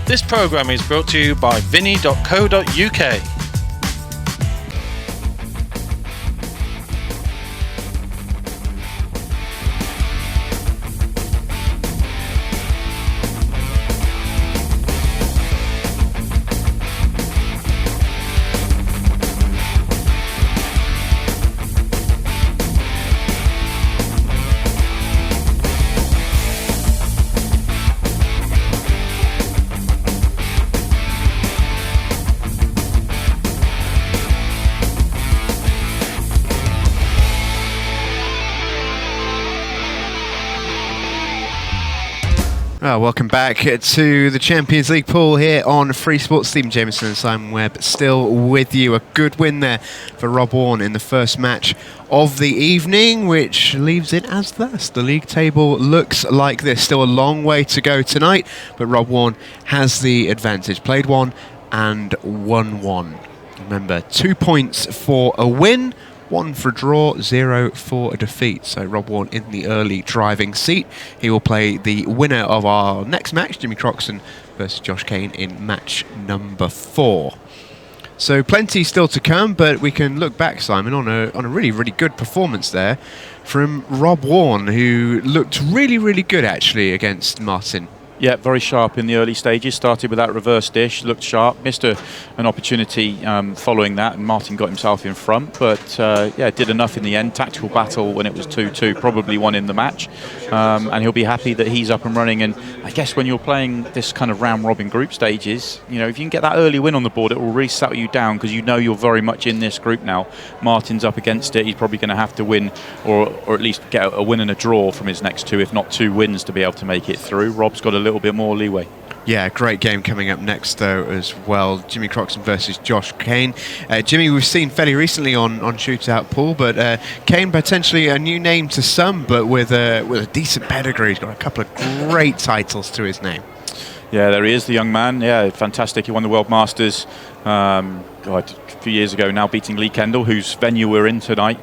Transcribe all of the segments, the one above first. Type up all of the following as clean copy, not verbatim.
This programme is brought to you by vinny.co.uk. Welcome back to the Champions League pool here on Free Sports. Stephen Jameson and Simon Webb still with you. A good win there for Rob Warne in the first match of the evening, which leaves it as thus. The league table looks like this. Still a long way to go tonight, but Rob Warne has the advantage. Played one and won one. Remember, 2 points for a win, 1 for a draw, 0 for a defeat. So Rob Warne in the early driving seat. He will play the winner of our next match, Jimmy Croxton versus Josh Kane, in match number 4. So plenty still to come, but we can look back, Simon, on a really, really good performance there from Rob Warne, who looked really, really good actually against Martin. Yeah, very sharp in the early stages. Started with that reverse dish, looked sharp. Missed an opportunity following that, and Martin got himself in front. But yeah, did enough in the end. Tactical battle when it was 2-2, probably won in the match. And he'll be happy that he's up and running. And I guess when you're playing this kind of round-robin group stages, you know, if you can get that early win on the board, it will really settle you down because you know you're very much in this group now. Martin's up against it. He's probably going to have to win, or at least get a win and a draw from his next 2, if not 2 wins, to be able to make it through. Rob's got a little bit more leeway. Yeah, great game coming up next though as well. Jimmy Croxton versus Josh Kane. Jimmy, we've seen fairly recently on Shootout Pool, but Kane potentially a new name to some, but with a decent pedigree. He's got a couple of great titles to his name. Yeah, there he is, the young man. Yeah, fantastic. He won the World Masters a few years ago now, beating Lee Kendall, whose venue we're in tonight.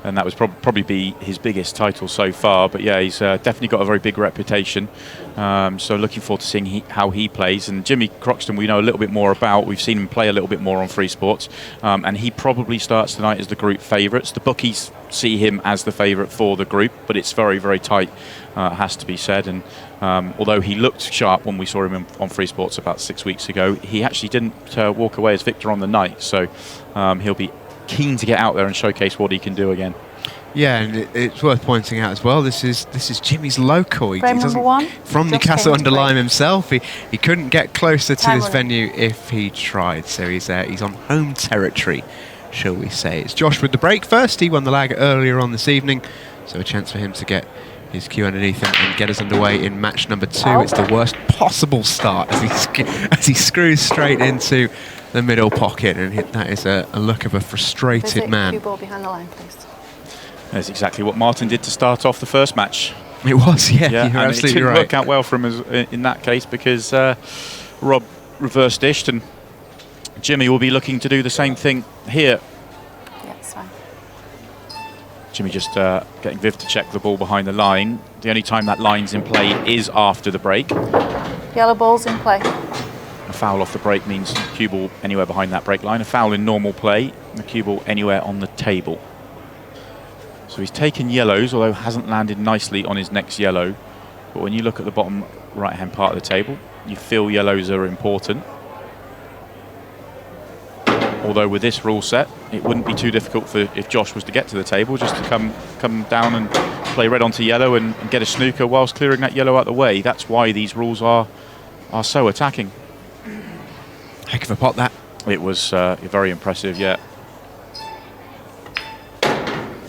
And that was probably be his biggest title so far. But yeah, he's definitely got a very big reputation. So looking forward to seeing how he plays. And Jimmy Croxton, we know a little bit more about. We've seen him play a little bit more on Free Sports. And he probably starts tonight as the group favourites. The bookies see him as the favourite for the group, but it's very, very tight, has to be said. And although he looked sharp when we saw him on Free Sports about 6 weeks ago, he actually didn't walk away as victor on the night. So he'll be keen to get out there and showcase what he can do again. Yeah, and it's worth pointing out as well, this is Jimmy's local. He doesn't, from Newcastle under Lyme himself. He couldn't get closer to this venue if he tried, so he's on home territory, shall we say. It's Josh with the break first. He won the lag earlier on this evening, so a chance for him to get his cue underneath him and get us underway in match number 2. It's the worst possible start as he screws straight into the middle pocket, and that is a look of a frustrated man. Cue ball behind the line, please. That's exactly what Martin did to start off the first match. It was, yeah, you're and absolutely it didn't right. work out well for him in that case because Rob reverse dished, and Jimmy will be looking to do the same thing here. Yeah, it's fine. Jimmy just getting Viv to check the ball behind the line. The only time that line's in play is after the break. Yellow ball's in play. A foul off the break means cue ball anywhere behind that break line. A foul in normal play, and a cue ball anywhere on the table. So he's taken yellows, although hasn't landed nicely on his next yellow. But when you look at the bottom right-hand part of the table, you feel yellows are important. Although with this rule set, it wouldn't be too difficult for if Josh was to get to the table, just to come down and play red onto yellow and get a snooker whilst clearing that yellow out the way. That's why these rules are so attacking. Heck of a pot, that. It was very impressive, yeah.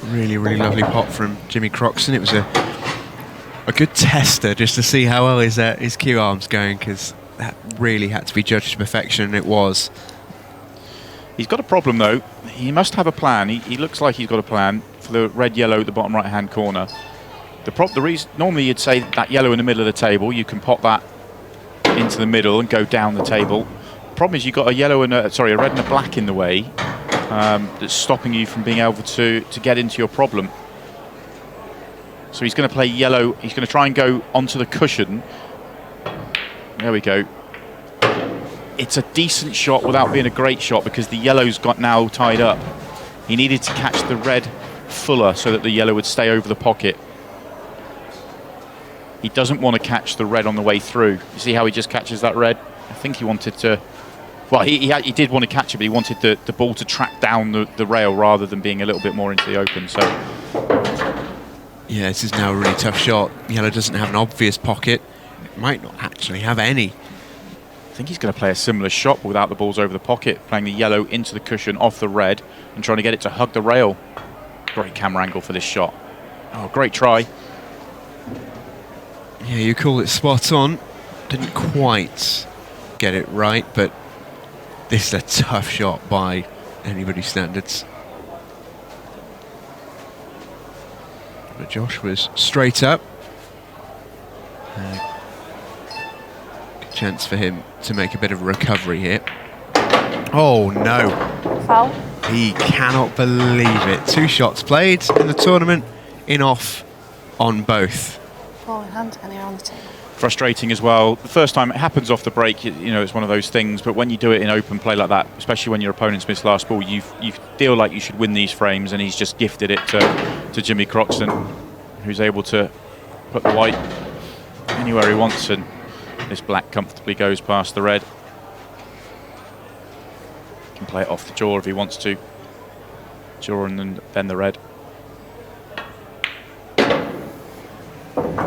Really, really lovely pot from Jimmy Croxton. It was a good tester just to see how well his cue arm's going, because that really had to be judged to perfection, and it was. He's got a problem though. He must have a plan. He looks like he's got a plan for the red yellow at the bottom right hand corner. The reason normally you'd say that yellow in the middle of the table, you can pop that into the middle and go down the table. The problem is you've got a yellow and a red and a black in the way. That's stopping you from being able to get into your problem. So he's going to play yellow. He's going to try and go onto the cushion. There we go. it's a decent shot without being a great shot because the yellow's got now tied up. He needed to catch the red fuller so that the yellow would stay over the pocket. He doesn't want to catch the red on the way through. You see how he just catches that red? I think he wanted to... Well, he did want to catch it, but he wanted the ball to track down the rail rather than being a little bit more into the open. So, yeah, this is now a really tough shot. Yellow doesn't have an obvious pocket. It might not actually have any. I think he's going to play a similar shot but without the balls over the pocket, playing the yellow into the cushion off the red and trying to get it to hug the rail. Great camera angle for this shot. Oh, great try. Yeah, you call it spot on. Didn't quite get it right, but this is a tough shot by anybody's standards. But Josh was straight up. Good chance for him to make a bit of a recovery here. Oh no. Foul. He cannot believe it. 2 shots played in the tournament, in off on both. Ball in hand and you're on the table. Frustrating as well. The first time it happens off the break, you know, it's one of those things, but when you do it in open play like that, especially when your opponent's missed last ball, you feel like you should win these frames, and he's just gifted it to Jimmy Croxton, who's able to put the white anywhere he wants, and this black comfortably goes past the red. Can play it off the jaw if he wants to. Jaw and then the red.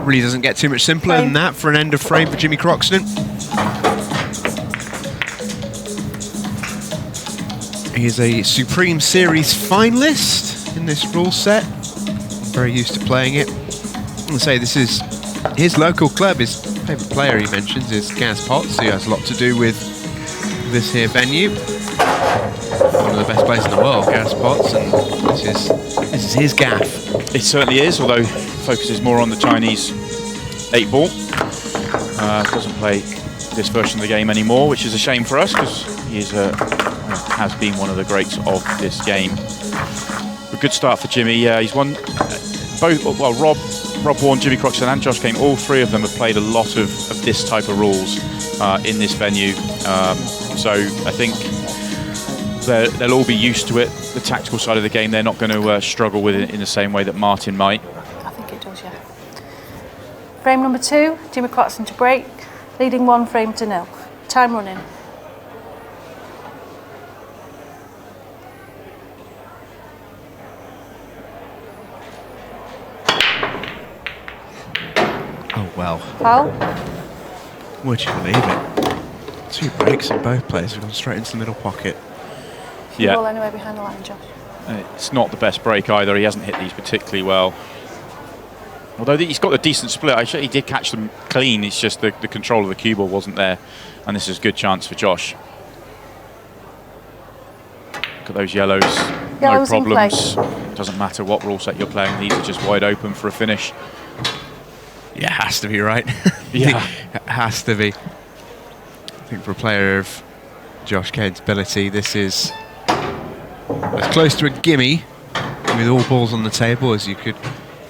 Really doesn't get too much simpler than that for an end of frame for Jimmy Croxton. He's a Supreme Series finalist in this rule set. Very used to playing it. I'll say this is his local club. His favourite player he mentions is Gaz Potts, who has a lot to do with this here venue. One of the best players in the world, Gaz Potts, and this is his gaff. It certainly is, although focuses more on the Chinese 8-ball. Doesn't play this version of the game anymore, which is a shame for us because he is has been one of the greats of this game. A good start for Jimmy. He's won both. Well, Rob Warren, Jimmy Croxton, and Josh Kane. All 3 of them have played a lot of this type of rules in this venue. So I think they'll all be used to it. The tactical side of the game, they're not going to struggle with it in the same way that Martin might. I think it does, yeah. Frame number 2, Jimmy Croxton to break, leading 1 frame to 0. Time running. Oh well. Foul. Would you believe it? 2 breaks and both players have gone straight into the middle pocket. Yeah. Ball anywhere behind the line, Josh. It's not the best break either. He hasn't hit these particularly well. Although he's got a decent split. Actually, he did catch them clean. It's just the control of the cue ball wasn't there. And this is a good chance for Josh. Look at those yellows. No problems. Doesn't matter what rule set you're playing. These are just wide open for a finish. Yeah, has to be, right? Yeah. It has to be. I think for a player of Josh Kane's ability, this is as close to a gimme with all balls on the table as you could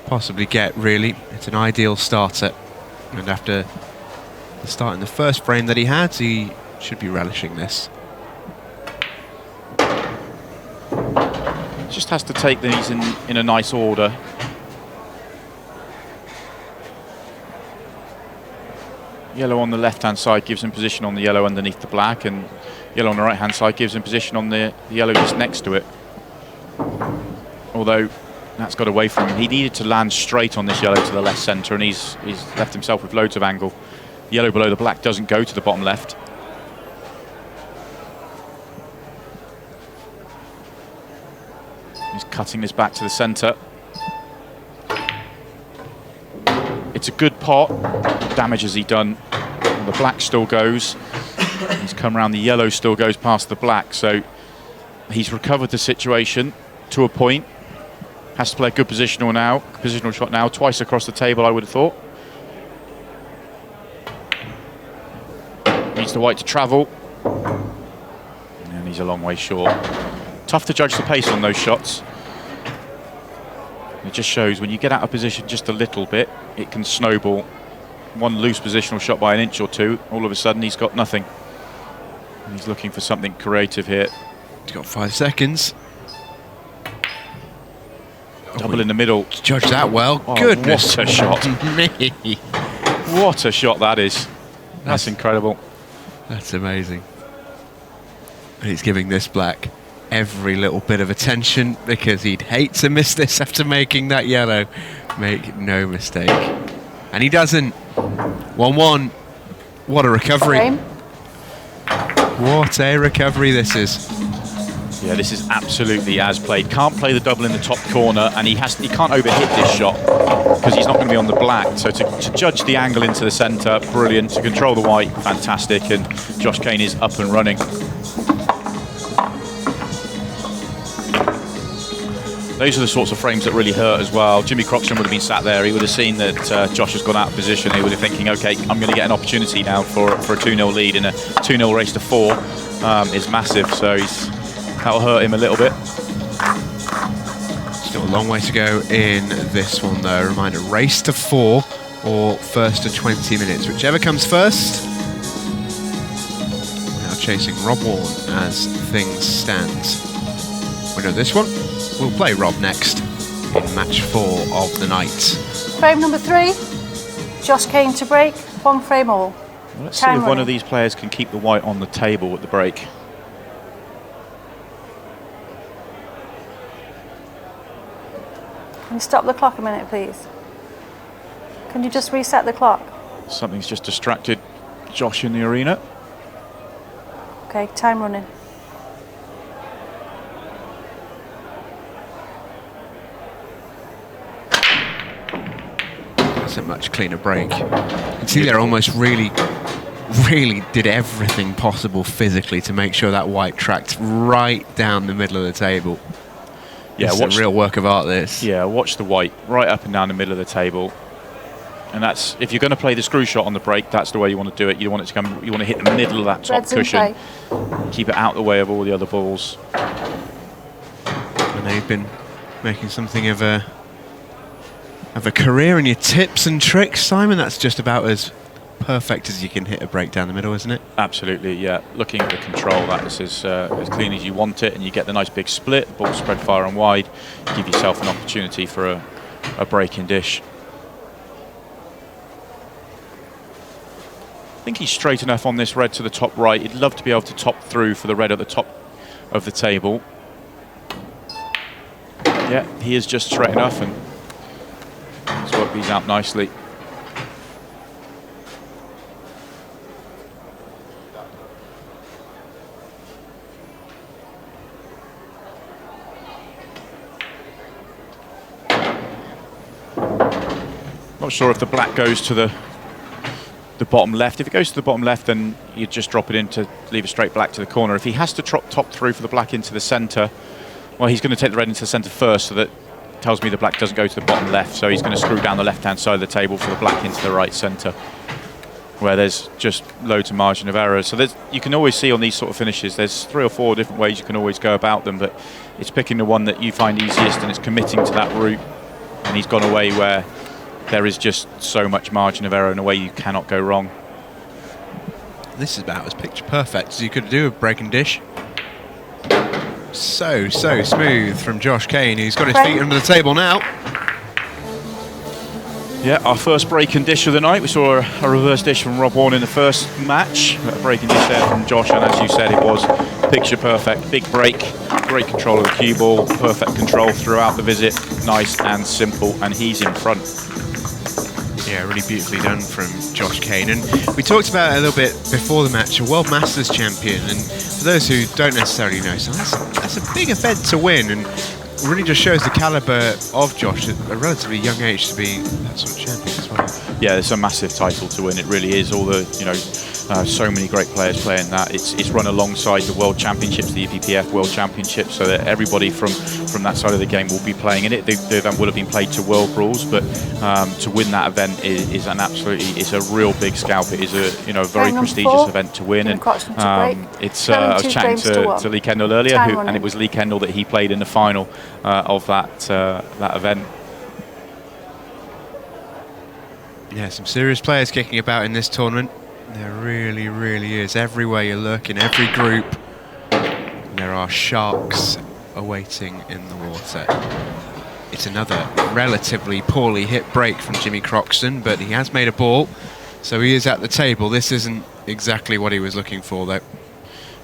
possibly get, really. It's an ideal starter. And after the start in the first frame that he had, he should be relishing this. Just has to take these in a nice order. Yellow on the left-hand side gives him position on the yellow underneath the black, and yellow on the right-hand side gives him position on the yellow just next to it. Although that's got away from him. He needed to land straight on this yellow to the left centre, and he's left himself with loads of angle. Yellow below the black doesn't go to the bottom left. He's cutting this back to the centre. It's a good pot. What damage has he done? Well, the black still goes. He's come around, the yellow still goes past the black. So he's recovered the situation to a point. Has to play a good positional shot now. Twice across the table, I would have thought. Needs the white to travel. And he's a long way short. Tough to judge the pace on those shots. It just shows when you get out of position just a little bit, it can snowball. One loose positional shot by an inch or two, all of a sudden he's got nothing. He's looking for something creative here. He's got 5 seconds. Double in the middle. Judged that well. Oh, Goodness. what a shot. Me. What a shot that is. That's incredible. That's amazing. And he's giving this black every little bit of attention because he'd hate to miss this after making that yellow. Make no mistake. And he doesn't. 1-1. What a recovery. Frame. What a recovery this is. Yeah, this is absolutely as played. Can't play the double in the top corner, and he can't overhit this shot because he's not going to be on the black. So to judge the angle into the centre, brilliant. To control the white, fantastic. And Josh Kane is up and running. Those are the sorts of frames that really hurt as well. Jimmy Croxton would have been sat there. He would have seen that Josh has gone out of position. He would have thinking, okay, I'm going to get an opportunity now for a 2-0 lead, and a 2-0 race to 4 is massive. So that'll hurt him a little bit. Still a long way to go in this one, though. Reminder, race to 4 or first to 20 minutes, whichever comes first. Now chasing Rob Warren as things stand. Winner of this one will play Rob next in match 4 of the night. Frame number 3, Josh Kane to break, 1 frame all. Well, let's see if one of these players can keep the white on the table at the break. Can you stop the clock a minute, please? Can you just reset the clock? Something's just distracted Josh in the arena. Okay, time running. That's a much cleaner break. You can see they're almost really did everything possible physically to make sure that white tracked right down the middle of the table. Yeah, it's a real work of art, this. Yeah, watch the white right up and down the middle of the table. And that's, if you're going to play the screw shot on the break, that's the way you want to do it. You want it to come, you want to hit the middle of that top cushion, keep it out the way of all the other balls. And they've been making something of a career in your tips and tricks, Simon. That's just about as perfect as you can hit a break down the middle, isn't it? Absolutely, yeah. Looking at the control, that is as clean as you want it, and you get the nice big split, ball spread far and wide, give yourself an opportunity for a break in dish. I think he's straight enough on this red to the top right. He'd love to be able to top through for the red at the top of the table. Yeah, he is just straight enough, and he's worked these out nicely. Not sure if the black goes to the bottom left. If it goes to the bottom left, then you just drop it in to leave a straight black to the corner. If he has to top through for the black into the centre, well, he's going to take the red into the centre first, so that tells me the black doesn't go to the bottom left, so he's going to screw down the left-hand side of the table for the black into the right centre, where there's just loads of margin of error. So you can always see on these sort of finishes, there's 3 or 4 different ways you can always go about them, but it's picking the one that you find easiest, and it's committing to that route. And he's gone away where there is just so much margin of error in a way you cannot go wrong. This is about as picture perfect as you could do a break and dish. So smooth from Josh Kane, who's got his feet under the table now. Yeah, our first break and dish of the night. We saw a reverse dish from Rob Warren in the first match. A break and dish there from Josh, and as you said, it was picture perfect. Big break, great control of the cue ball, perfect control throughout the visit. Nice and simple, and he's in front. Yeah, really beautifully done from Josh Kane. And we talked about it a little bit before the match, a World Masters champion. And for those who don't necessarily know, so that's a big event to win, and really just shows the calibre of Josh at a relatively young age to be that sort of champion as well. Yeah, it's a massive title to win. It really is. All the, so many great players playing that. It's run alongside the World Championships, the W.E.P.F World Championships, so that everybody from that side of the game will be playing in it. The event would have been played to world rules, but to win that event is a real big scalp. It is a very prestigious event to win, and I was chatting to Lee Kendall earlier, and it was Lee Kendall that he played in the final of that event. Yeah, some serious players kicking about in this tournament. There really, really is. Everywhere you look, in every group, there are sharks awaiting in the water. It's another relatively poorly hit break from Jimmy Croxton, but he has made a ball, so he is at the table. This isn't exactly what he was looking for, though.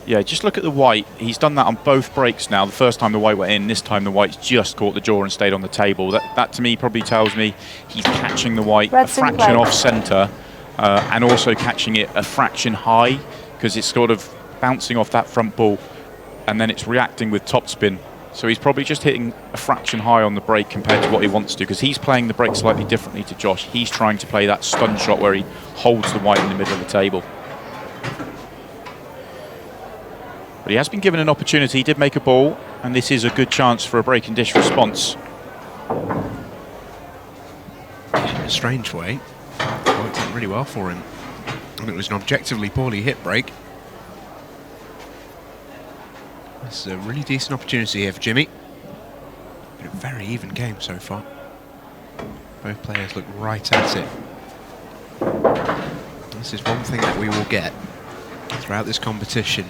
Yeah, just look at the white. He's done that on both breaks now. The first time the white went in, this time the white's just caught the jaw and stayed on the table. That to me probably tells me he's catching the white a fraction off centre and also catching it a fraction high, because it's sort of bouncing off that front ball and then it's reacting with topspin. So he's probably just hitting a fraction high on the break compared to what he wants to, because he's playing the break slightly differently to Josh. He's trying to play that stun shot where he holds the white in the middle of the table. But he has been given an opportunity. He did make a ball, and this is a good chance for a break and dish response. In a strange way, it worked out really well for him. And it was an objectively poorly hit break. This is a really decent opportunity here for Jimmy. Been a very even game so far. Both players look right at it. This is one thing that we will get throughout this competition.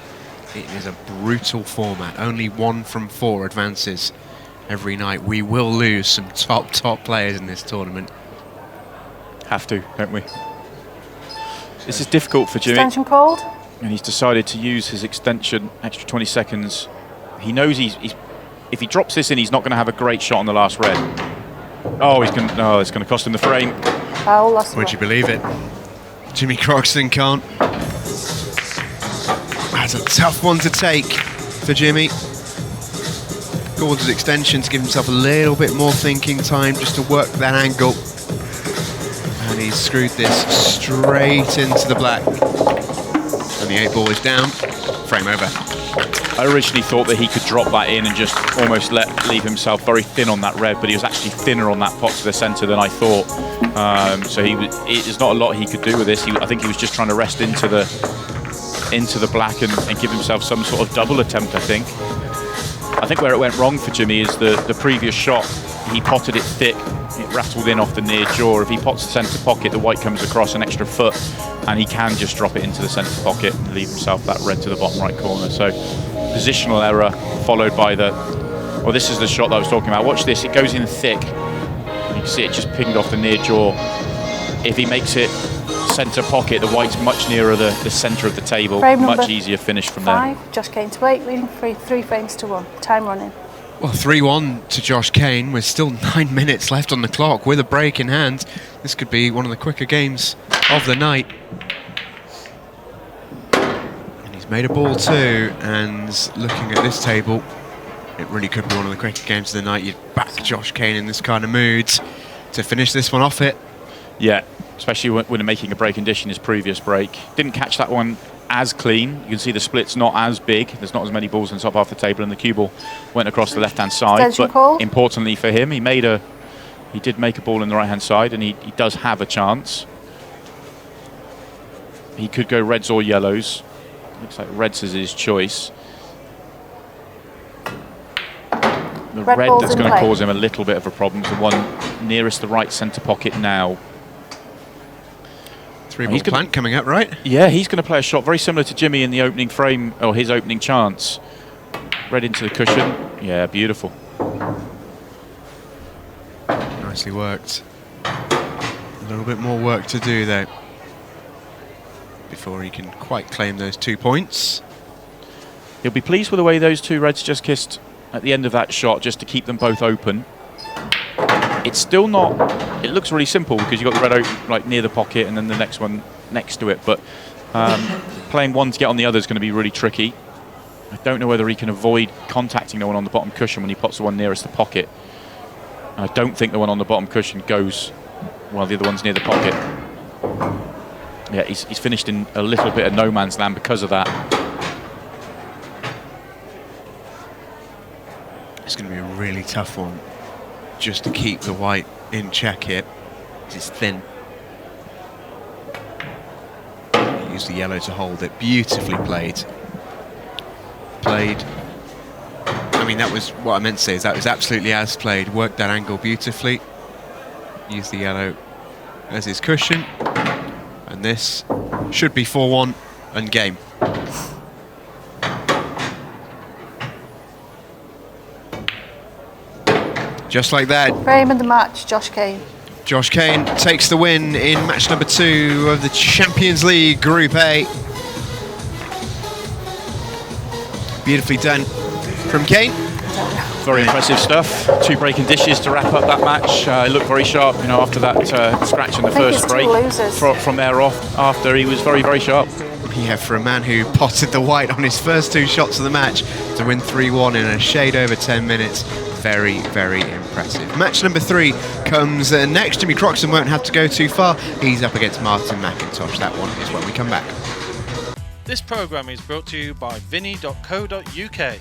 It is a brutal format. Only 1 from 4 advances every night. We will lose some top players in this tournament. Have to, don't we? This is difficult for Jimmy. Extension called. And he's decided to use his extension, extra 20 seconds. He knows he's if he drops this in, he's not going to have a great shot on the last red. Oh, it's going to cost him the frame. Would you believe it? Jimmy Croxton can't. That's a tough one to take for Jimmy. Called his extension to give himself a little bit more thinking time, just to work that angle. And he's screwed this straight into the black. And the 8 ball is down. Frame over. I originally thought that he could drop that in and just almost leave himself very thin on that red, but he was actually thinner on that pot to the centre than I thought. So there's not a lot he could do with this. I think he was just trying to rest into the black and give himself some sort of double attempt, I think. I think where it went wrong for Jimmy is the previous shot. He potted it thick, it rattled in off the near jaw. If he pots the centre pocket, the white comes across an extra foot, and he can just drop it into the centre pocket and leave himself that red to the bottom right corner. So positional error followed by this is the shot that I was talking about. Watch this, it goes in thick. You can see it just pinged off the near jaw. If he makes it centre pocket, the white's much nearer the centre of the table. Much easier finish from 5, there. Josh Kane to 8, leading 3 frames to 1. Time running. Well, 3-1 to Josh Kane with still 9 minutes left on the clock with a break in hand. This could be one of the quicker games of the night. And he's made a ball too, and looking at this table, it really could be one of the quicker games of the night. You'd back Josh Kane in this kind of mood to finish this one off it. Yeah, especially when making a break and dish in his previous break. Didn't catch that one as clean. You can see the split's not as big. There's not as many balls on top half the table, and the cue ball went across the left-hand side. But importantly for him, he did make a ball in the right-hand side, and he does have a chance. He could go reds or yellows. Looks like reds is his choice. The red that's going to cause him a little bit of a problem is the one nearest the right centre pocket now. 3-ball plant coming up, right? Yeah, he's going to play a shot very similar to Jimmy in the opening frame, or his opening chance. Red into the cushion. Yeah, beautiful. Nicely worked. A little bit more work to do, though, before he can quite claim those 2 points. He'll be pleased with the way those 2 reds just kissed at the end of that shot, just to keep them both open. It's still not, it looks really simple because you've got the red open, like near the pocket, and then the next one next to it, but playing one to get on the other is going to be really tricky. I don't know whether he can avoid contacting the one on the bottom cushion when he pots the one nearest the pocket. I don't think the one on the bottom cushion goes while the other one's near the pocket. Yeah, he's finished in a little bit of no man's land because of that. It's going to be a really tough one just to keep the white in check here. It's thin. Use the yellow to hold it. Beautifully played. I mean, that was what I meant to say, is that was absolutely as played. Worked that angle beautifully. Use the yellow as his cushion. And this Should be 4-1 and game. Just like that. Frame of the match, Josh Kane. Josh Kane takes the win in match number 2 of the Champions League Group A. Beautifully done from Kane. Very impressive stuff. 2 breaking dishes to wrap up that match. It looked very sharp, you know, after that scratch in the first break. From there off, after he was very, very sharp. Yeah, for a man who potted the white on his first 2 shots of the match to win 3-1 in a shade over 10 minutes. Very, very impressive. Match number 3 comes next. Jimmy Croxton won't have to go too far. He's up against Martin McIntosh. That one is when we come back. This programme is brought to you by Vinny.co.uk.